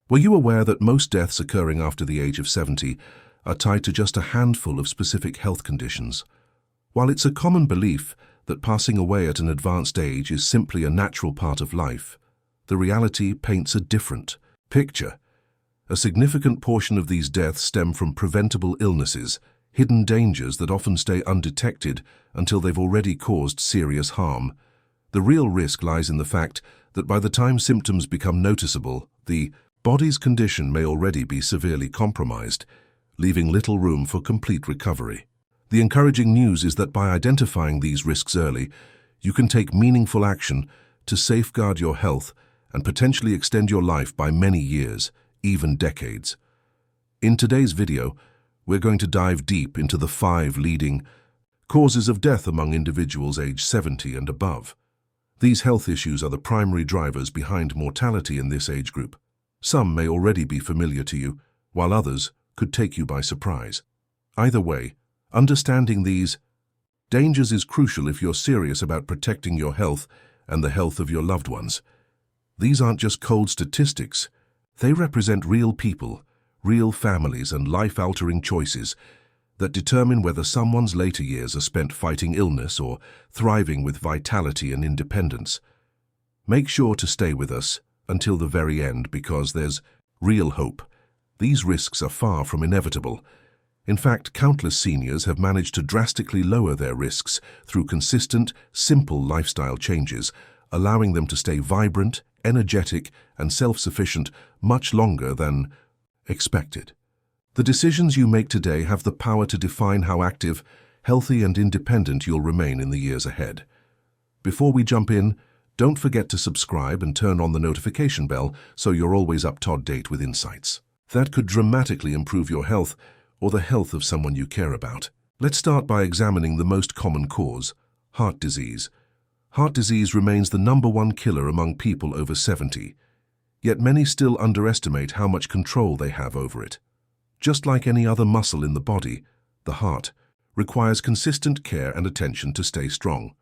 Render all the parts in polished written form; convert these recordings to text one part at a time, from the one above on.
Were you aware that most deaths occurring after the age of 70 are tied to just a handful of specific health conditions? While it's a common belief that passing away at an advanced age is simply a natural part of life, the reality paints a different picture. A significant portion of these deaths stem from preventable illnesses, hidden dangers that often stay undetected until they've already caused serious harm. The real risk lies in the fact that by the time symptoms become noticeable, the body's condition may already be severely compromised, leaving little room for complete recovery. The encouraging news is that by identifying these risks early, you can take meaningful action to safeguard your health and potentially extend your life by many years, even decades. In today's video, we're going to dive deep into the 5 leading causes of death among individuals aged 70 and above. These health issues are the primary drivers behind mortality in this age group. Some may already be familiar to you, while others could take you by surprise. Either way, understanding these dangers is crucial if you're serious about protecting your health and the health of your loved ones. These aren't just cold statistics. They represent real people, real families, and life-altering choices that determine whether someone's later years are spent fighting illness or thriving with vitality and independence. Make sure to stay with us until the very end because there's real hope. These risks are far from inevitable. In fact, countless seniors have managed to drastically lower their risks through consistent, simple lifestyle changes, allowing them to stay vibrant, energetic, and self-sufficient much longer than expected. The decisions you make today have the power to define how active, healthy, and independent you'll remain in the years ahead. Before we jump in, don't forget to subscribe and turn on the notification bell so you're always up to date with insights that could dramatically improve your health or the health of someone you care about. Let's start by examining the most common cause: heart disease. Heart disease remains the #1 killer among people over 70, yet many still underestimate how much control they have over it. Just like any other muscle in the body, the heart requires consistent care and attention to stay strong.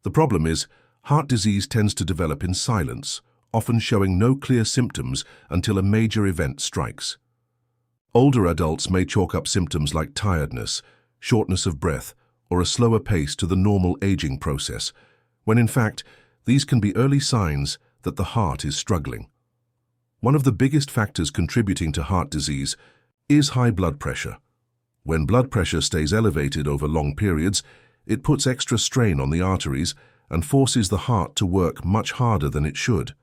The problem is, heart disease tends to develop in silence, often showing no clear symptoms until a major event strikes. Older adults may chalk up symptoms like tiredness, shortness of breath, or a slower pace to the normal aging process, when in fact, these can be early signs that the heart is struggling. One of the biggest factors contributing to heart disease is high blood pressure. When blood pressure stays elevated over long periods, it puts extra strain on the arteries and forces the heart to work much harder than it should.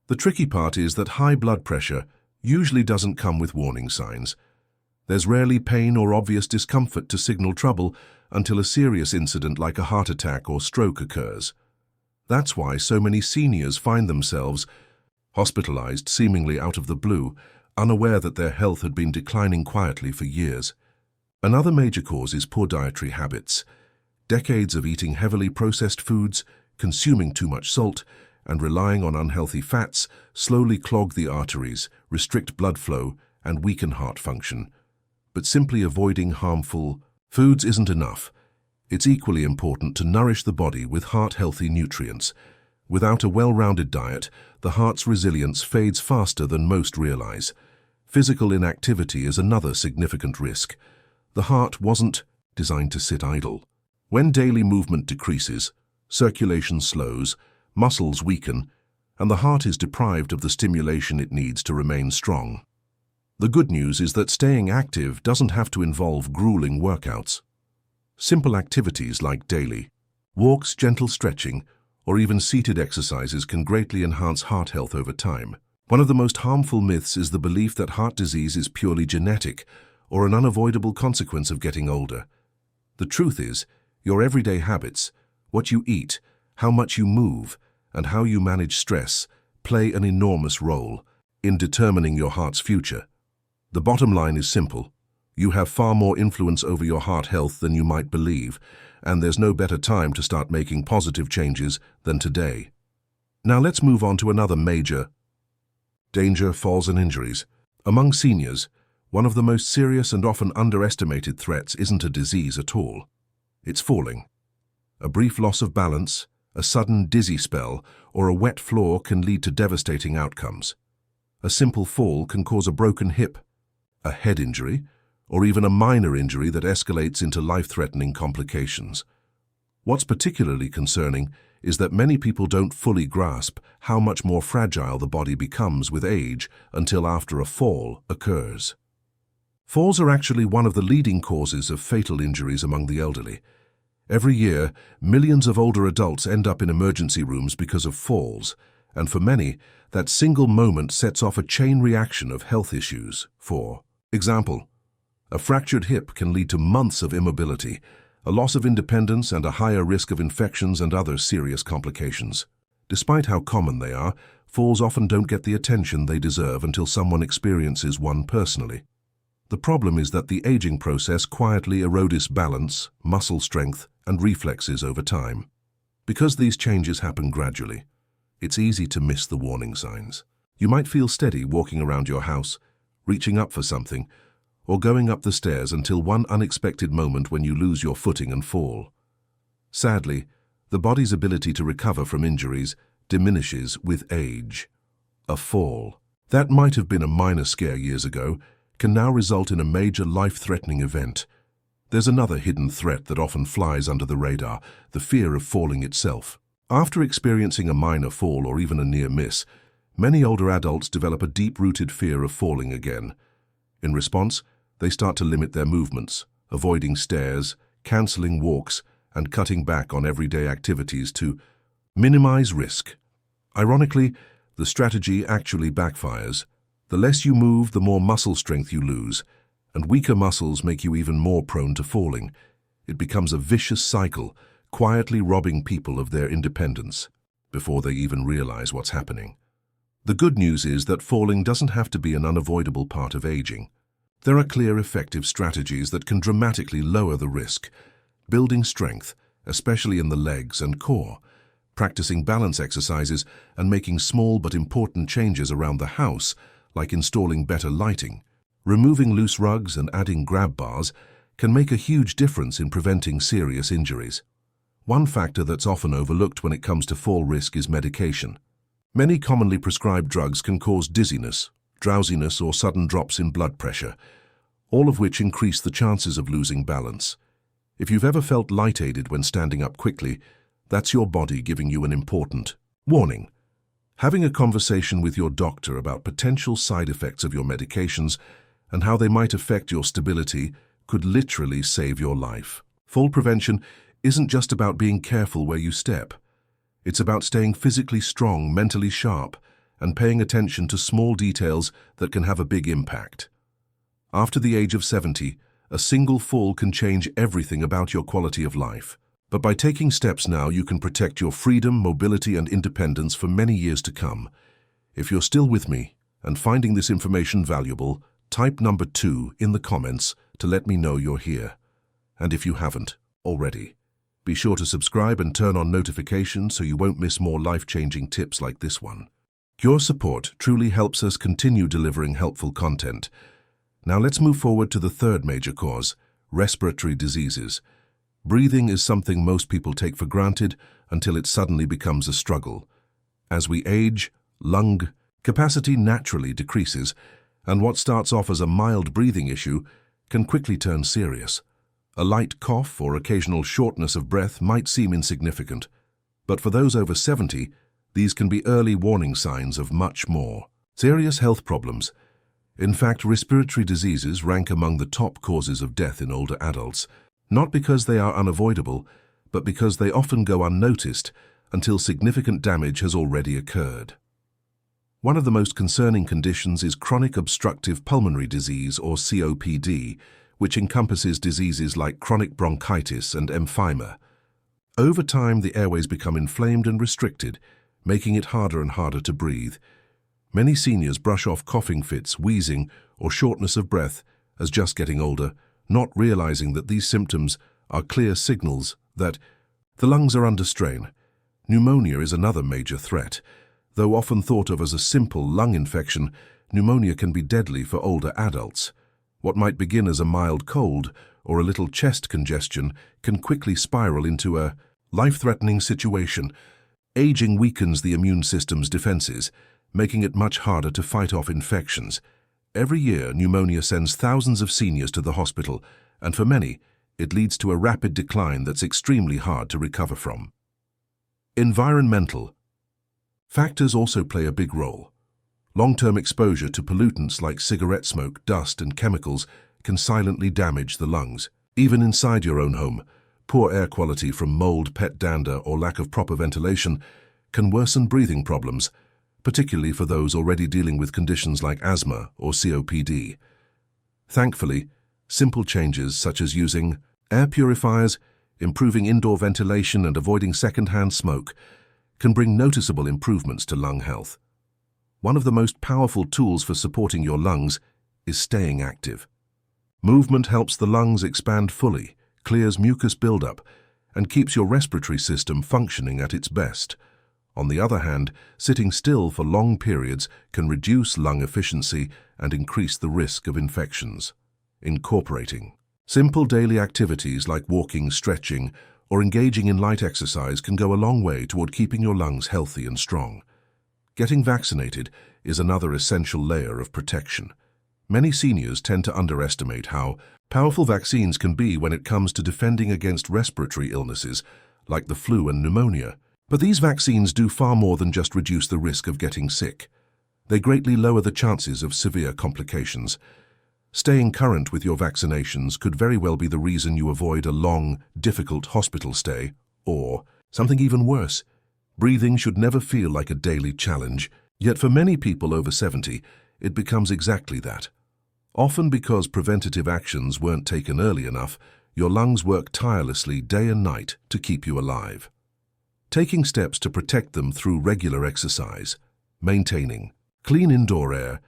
The tricky part is that high blood pressure usually doesn't come with warning signs. There's rarely pain or obvious discomfort to signal trouble until a serious incident like a heart attack or stroke occurs. That's why so many seniors find themselves hospitalized seemingly out of the blue, unaware that their health had been declining quietly for years. Another major cause is poor dietary habits. Decades of eating heavily processed foods, consuming too much salt, and relying on unhealthy fats slowly clog the arteries, restrict blood flow, and weaken heart function. But simply avoiding harmful foods isn't enough. It's equally important to nourish the body with heart-healthy nutrients. Without a well-rounded diet, the heart's resilience fades faster than most realize. Physical inactivity is another significant risk. The heart wasn't designed to sit idle. When daily movement decreases, circulation slows, muscles weaken, and the heart is deprived of the stimulation it needs to remain strong. The good news is that staying active doesn't have to involve grueling workouts. Simple activities like daily walks, gentle stretching, or even seated exercises can greatly enhance heart health over time. One of the most harmful myths is the belief that heart disease is purely genetic or an unavoidable consequence of getting older. The truth is, your everyday habits, what you eat, how much you move, and how you manage stress play an enormous role in determining your heart's future. The bottom line is simple. You have far more influence over your heart health than you might believe, and there's no better time to start making positive changes than today. Now let's move on to another major danger: falls and injuries. Among seniors, one of the most serious and often underestimated threats isn't a disease at all. It's falling. A brief loss of balance, a sudden dizzy spell, or a wet floor can lead to devastating outcomes. A simple fall can cause a broken hip, a head injury, or even a minor injury that escalates into life-threatening complications. What's particularly concerning is that many people don't fully grasp how much more fragile the body becomes with age until after a fall occurs. Falls are actually one of the leading causes of fatal injuries among the elderly. Every year, millions of older adults end up in emergency rooms because of falls, and for many, that single moment sets off a chain reaction of health issues. For example, a fractured hip can lead to months of immobility, a loss of independence, and a higher risk of infections and other serious complications. Despite how common they are, falls often don't get the attention they deserve until someone experiences one personally. The problem is that the aging process quietly erodes balance, muscle strength, and reflexes over time. Because these changes happen gradually, it's easy to miss the warning signs. You might feel steady walking around your house, reaching up for something, or going up the stairs until one unexpected moment when you lose your footing and fall. Sadly, the body's ability to recover from injuries diminishes with age. A fall that might have been a minor scare years ago can now result in a major life-threatening event. There's another hidden threat that often flies under the radar, the fear of falling itself. After experiencing a minor fall or even a near miss, many older adults develop a deep-rooted fear of falling again. In response, they start to limit their movements, avoiding stairs, canceling walks, and cutting back on everyday activities to minimize risk. Ironically, the strategy actually backfires. The less you move, the more muscle strength you lose, and weaker muscles make you even more prone to falling. It becomes a vicious cycle, quietly robbing people of their independence before they even realize what's happening. The good news is that falling doesn't have to be an unavoidable part of aging. There are clear, effective strategies that can dramatically lower the risk. Building strength, especially in the legs and core, practicing balance exercises, and making small but important changes around the house, like installing better lighting, removing loose rugs and adding grab bars, can make a huge difference in preventing serious injuries. One factor that's often overlooked when it comes to fall risk is medication. Many commonly prescribed drugs can cause dizziness, drowsiness, or sudden drops in blood pressure, all of which increase the chances of losing balance. If you've ever felt lightheaded when standing up quickly, that's your body giving you an important warning. Having a conversation with your doctor about potential side effects of your medications and how they might affect your stability could literally save your life. Fall prevention isn't just about being careful where you step. It's about staying physically strong, mentally sharp, and paying attention to small details that can have a big impact. After the age of 70, a single fall can change everything about your quality of life. But by taking steps now, you can protect your freedom, mobility, and independence for many years to come. If you're still with me and finding this information valuable, type number 2 in the comments to let me know you're here. And if you haven't already, be sure to subscribe and turn on notifications so you won't miss more life-changing tips like this one. Your support truly helps us continue delivering helpful content. Now let's move forward to the third major cause, respiratory diseases. Breathing is something most people take for granted until it suddenly becomes a struggle. As we age, lung capacity naturally decreases, and what starts off as a mild breathing issue can quickly turn serious. A light cough or occasional shortness of breath might seem insignificant, but for those over 70, these can be early warning signs of much more serious health problems. In fact, respiratory diseases rank among the top causes of death in older adults, not because they are unavoidable, but because they often go unnoticed until significant damage has already occurred. One of the most concerning conditions is chronic obstructive pulmonary disease, or COPD, which encompasses diseases like chronic bronchitis and emphysema. Over time, the airways become inflamed and restricted, making it harder and harder to breathe. Many seniors brush off coughing fits, wheezing, or shortness of breath as just getting older, not realizing that these symptoms are clear signals that the lungs are under strain. Pneumonia is another major threat. Though often thought of as a simple lung infection, pneumonia can be deadly for older adults. What might begin as a mild cold or a little chest congestion can quickly spiral into a life-threatening situation. Aging weakens the immune system's defenses, making it much harder to fight off infections. Every year, pneumonia sends thousands of seniors to the hospital, and for many, it leads to a rapid decline that's extremely hard to recover from. Environmental factors also play a big role. Long-term exposure to pollutants like cigarette smoke, dust, and chemicals can silently damage the lungs. Even inside your own home, poor air quality from mold, pet dander, or lack of proper ventilation can worsen breathing problems, particularly for those already dealing with conditions like asthma or COPD. Thankfully, simple changes such as using air purifiers, improving indoor ventilation, and avoiding secondhand smoke can bring noticeable improvements to lung health. One of the most powerful tools for supporting your lungs is staying active. Movement helps the lungs expand fully, clears mucus buildup, and keeps your respiratory system functioning at its best. On the other hand, sitting still for long periods can reduce lung efficiency and increase the risk of infections. Incorporating simple daily activities like walking, stretching, or engaging in light exercise can go a long way toward keeping your lungs healthy and strong. Getting vaccinated is another essential layer of protection. Many seniors tend to underestimate how powerful vaccines can be when it comes to defending against respiratory illnesses like the flu and pneumonia. But these vaccines do far more than just reduce the risk of getting sick. They greatly lower the chances of severe complications. Staying current with your vaccinations could very well be the reason you avoid a long, difficult hospital stay, or, something even worse, breathing should never feel like a daily challenge. Yet for many people over 70, it becomes exactly that. Often because preventative actions weren't taken early enough, your lungs work tirelessly day and night to keep you alive. Taking steps to protect them through regular exercise, maintaining clean indoor air,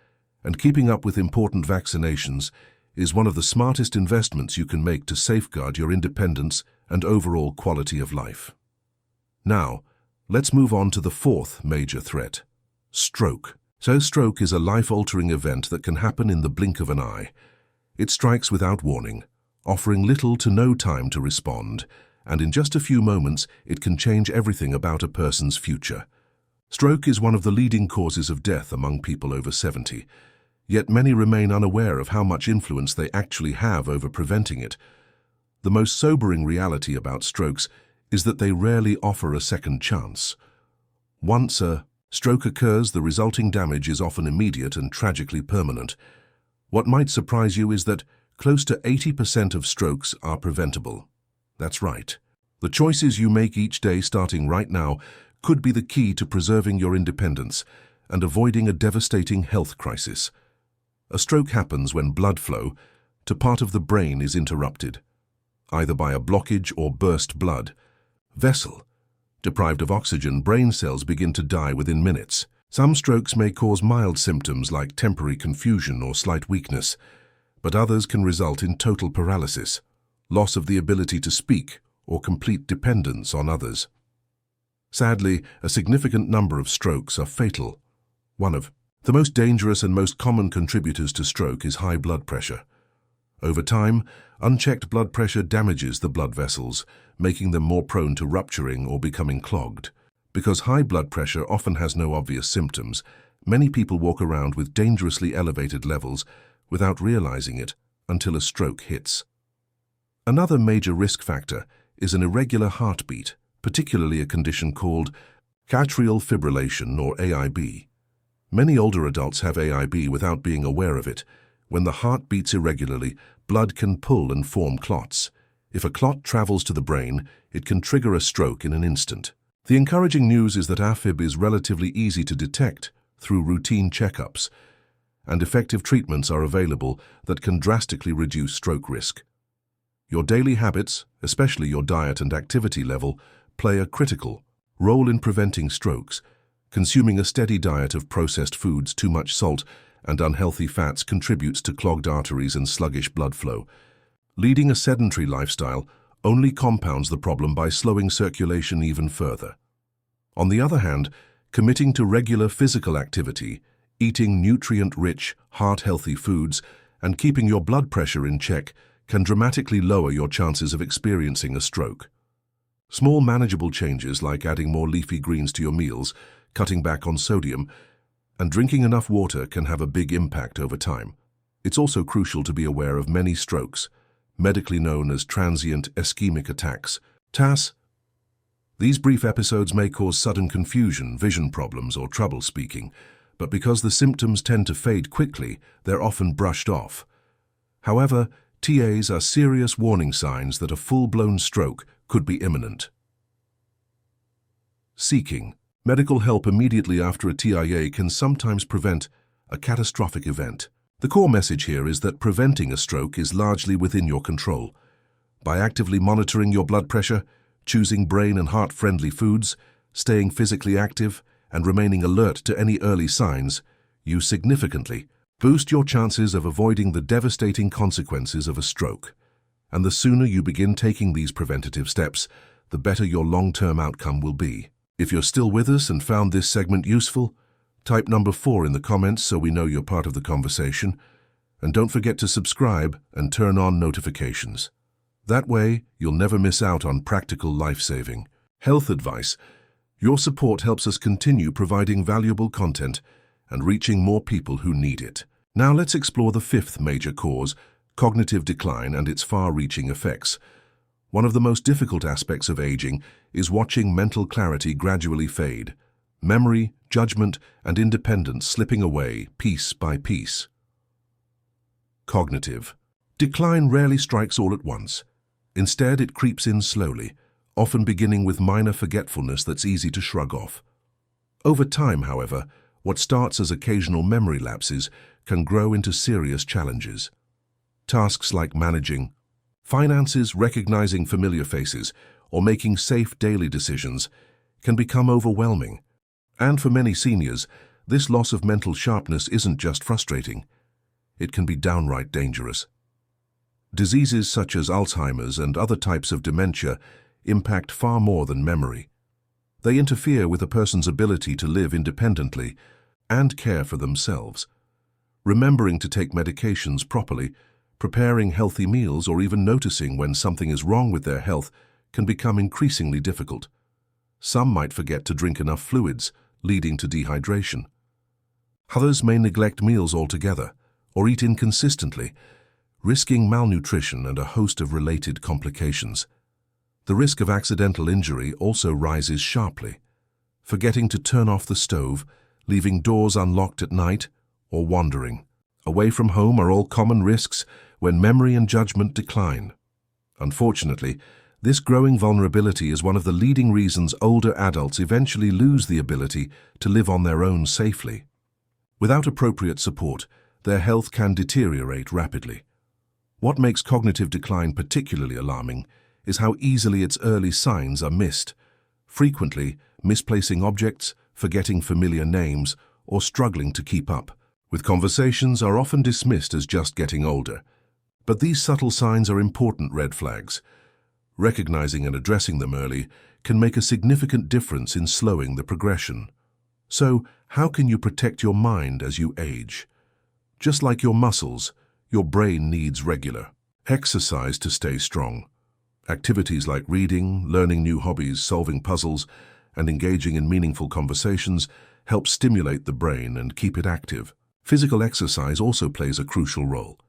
and keeping up with important vaccinations is one of the smartest investments you can make to safeguard your independence and overall quality of life. Now, let's move on to the fourth major threat: stroke. So stroke is a life-altering event that can happen in the blink of an eye. It strikes without warning, offering little to no time to respond, and in just a few moments it can change everything about a person's future. Stroke is one of the leading causes of death among people over 70, yet many remain unaware of how much influence they actually have over preventing it. The most sobering reality about strokes is that they rarely offer a second chance. Once a stroke occurs, the resulting damage is often immediate and tragically permanent. What might surprise you is that close to 80% of strokes are preventable. That's right. The choices you make each day starting right now could be the key to preserving your independence and avoiding a devastating health crisis. A stroke happens when blood flow to part of the brain is interrupted, either by a blockage or burst blood vessel. Deprived of oxygen, brain cells begin to die within minutes. Some strokes may cause mild symptoms like temporary confusion or slight weakness, but others can result in total paralysis, loss of the ability to speak, or complete dependence on others. Sadly, a significant number of strokes are fatal. One of the most dangerous and most common contributors to stroke is high blood pressure. Over time, unchecked blood pressure damages the blood vessels, making them more prone to rupturing or becoming clogged. Because high blood pressure often has no obvious symptoms, many people walk around with dangerously elevated levels without realizing it until a stroke hits. Another major risk factor is an irregular heartbeat, particularly a condition called atrial fibrillation or AIB. Many older adults have AIB without being aware of it. When the heart beats irregularly, blood can pull and form clots. If a clot travels to the brain, it can trigger a stroke in an instant. The encouraging news is that AFib is relatively easy to detect through routine checkups, and effective treatments are available that can drastically reduce stroke risk. Your daily habits, especially your diet and activity level, play a critical role in preventing strokes. Consuming a steady diet of processed foods, too much salt, and unhealthy fats contributes to clogged arteries and sluggish blood flow. Leading a sedentary lifestyle only compounds the problem by slowing circulation even further. On the other hand, committing to regular physical activity, eating nutrient-rich, heart-healthy foods, and keeping your blood pressure in check can dramatically lower your chances of experiencing a stroke. Small manageable changes like adding more leafy greens to your meals, cutting back on sodium, And drinking enough water can have a big impact over time. It's also crucial to be aware of many strokes, medically known as transient ischemic attacks, TAS. These brief episodes may cause sudden confusion, vision problems, or trouble speaking, but because the symptoms tend to fade quickly, they're often brushed off. However, TAs are serious warning signs that a full-blown stroke could be imminent. Seeking medical help immediately after a TIA can sometimes prevent a catastrophic event. The core message here is that preventing a stroke is largely within your control. By actively monitoring your blood pressure, choosing brain and heart-friendly foods, staying physically active, and remaining alert to any early signs, you significantly boost your chances of avoiding the devastating consequences of a stroke. And the sooner you begin taking these preventative steps, the better your long-term outcome will be. If you're still with us and found this segment useful, type number 4 in the comments so we know you're part of the conversation. And don't forget to subscribe and turn on notifications. That way, you'll never miss out on practical life-saving health advice. Your support helps us continue providing valuable content and reaching more people who need it. Now let's explore the fifth major cause, cognitive decline and its far-reaching effects. One of the most difficult aspects of aging is watching mental clarity gradually fade, memory, judgment, and independence slipping away piece by piece. Cognitive decline rarely strikes all at once. Instead, it creeps in slowly, often beginning with minor forgetfulness that's easy to shrug off. Over time, however, what starts as occasional memory lapses can grow into serious challenges. Tasks like managing finances, recognizing familiar faces, or making safe daily decisions can become overwhelming. And for many seniors, this loss of mental sharpness isn't just frustrating. It can be downright dangerous. Diseases such as Alzheimer's and other types of dementia impact far more than memory. They interfere with a person's ability to live independently and care for themselves. Remembering to take medications properly, preparing healthy meals, or even noticing when something is wrong with their health can become increasingly difficult. Some might forget to drink enough fluids, leading to dehydration. Others may neglect meals altogether or eat inconsistently, risking malnutrition and a host of related complications. The risk of accidental injury also rises sharply. Forgetting to turn off the stove, leaving doors unlocked at night, or wandering away from home are all common risks when memory and judgment decline. Unfortunately, this growing vulnerability is one of the leading reasons older adults eventually lose the ability to live on their own safely. Without appropriate support, their health can deteriorate rapidly. What makes cognitive decline particularly alarming is how easily its early signs are missed. Frequently, misplacing objects, forgetting familiar names, or struggling to keep up with conversations are often dismissed as just getting older. But these subtle signs are important red flags. Recognizing and addressing them early can make a significant difference in slowing the progression. So, how can you protect your mind as you age? Just like your muscles, your brain needs regular exercise to stay strong. Activities like reading, learning new hobbies, solving puzzles, and engaging in meaningful conversations help stimulate the brain and keep it active. Physical exercise also plays a crucial role.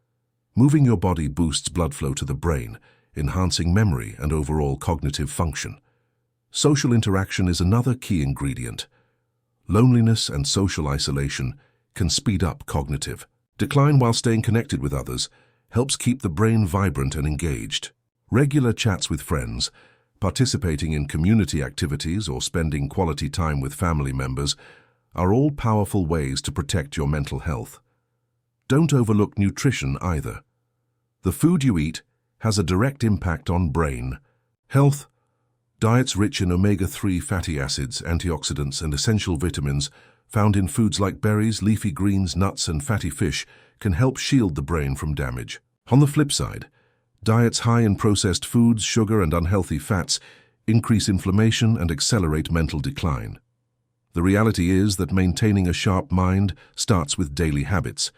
Moving your body boosts blood flow to the brain, enhancing memory and overall cognitive function. Social interaction is another key ingredient. Loneliness and social isolation can speed up cognitive decline, while staying connected with others helps keep the brain vibrant and engaged. Regular chats with friends, participating in community activities, or spending quality time with family members are all powerful ways to protect your mental health. Don't overlook nutrition either. The food you eat has a direct impact on brain health. Diets rich in omega-3 fatty acids, antioxidants, and essential vitamins found in foods like berries, leafy greens, nuts, and fatty fish can help shield the brain from damage. On the flip side, diets high in processed foods, sugar, and unhealthy fats increase inflammation and accelerate mental decline. The reality is that maintaining a sharp mind starts with daily habits,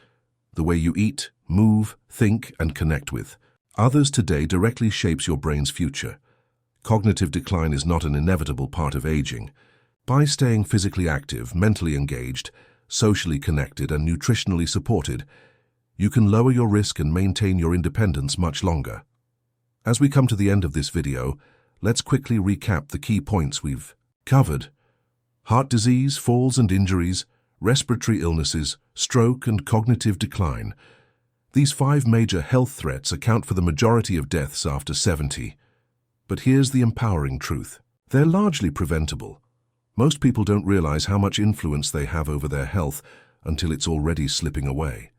the way you eat, move, think, and connect with others today directly shapes your brain's future. Cognitive decline is not an inevitable part of aging. By staying physically active, mentally engaged, socially connected, and nutritionally supported, you can lower your risk and maintain your independence much longer. As we come to the end of this video, let's quickly recap the key points we've covered. Heart disease, falls and injuries, respiratory illnesses, stroke, and cognitive decline. These 5 major health threats account for the majority of deaths after 70. But here's the empowering truth. They're largely preventable. Most people don't realize how much influence they have over their health until it's already slipping away.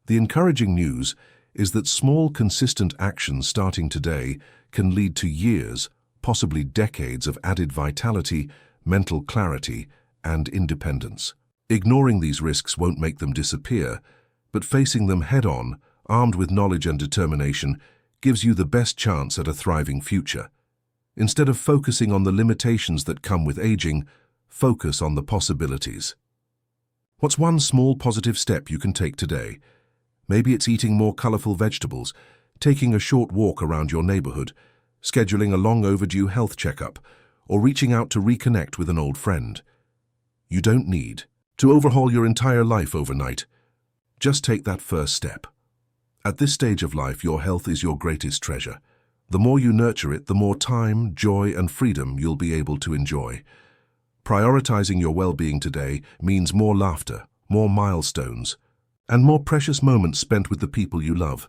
The encouraging news is that small, consistent actions starting today can lead to years, possibly decades of added vitality, mental clarity, and independence. Ignoring these risks won't make them disappear, but facing them head-on, armed with knowledge and determination, gives you the best chance at a thriving future. Instead of focusing on the limitations that come with aging, focus on the possibilities. What's one small positive step you can take today? Maybe it's eating more colorful vegetables, taking a short walk around your neighborhood, scheduling a long overdue health checkup, or reaching out to reconnect with an old friend. You don't need to overhaul your entire life overnight. Just take that first step. At this stage of life, your health is your greatest treasure. The more you nurture it, the more time, joy, and freedom you'll be able to enjoy. Prioritizing your well-being today means more laughter, more milestones, and more precious moments spent with the people you love.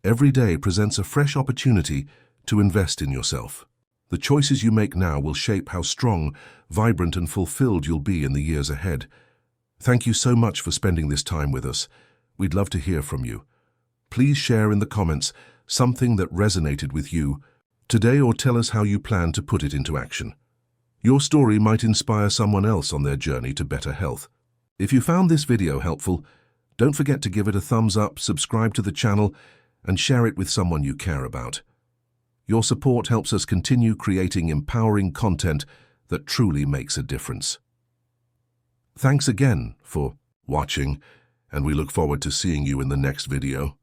Every day presents a fresh opportunity to invest in yourself. The choices you make now will shape how strong, vibrant, and fulfilled you'll be in the years ahead. Thank you so much for spending this time with us. We'd love to hear from you. Please share in the comments something that resonated with you today, or tell us how you plan to put it into action. Your story might inspire someone else on their journey to better health. If you found this video helpful, don't forget to give it a thumbs up, subscribe to the channel, and share it with someone you care about. Your support helps us continue creating empowering content that truly makes a difference. Thanks again for watching, and we look forward to seeing you in the next video.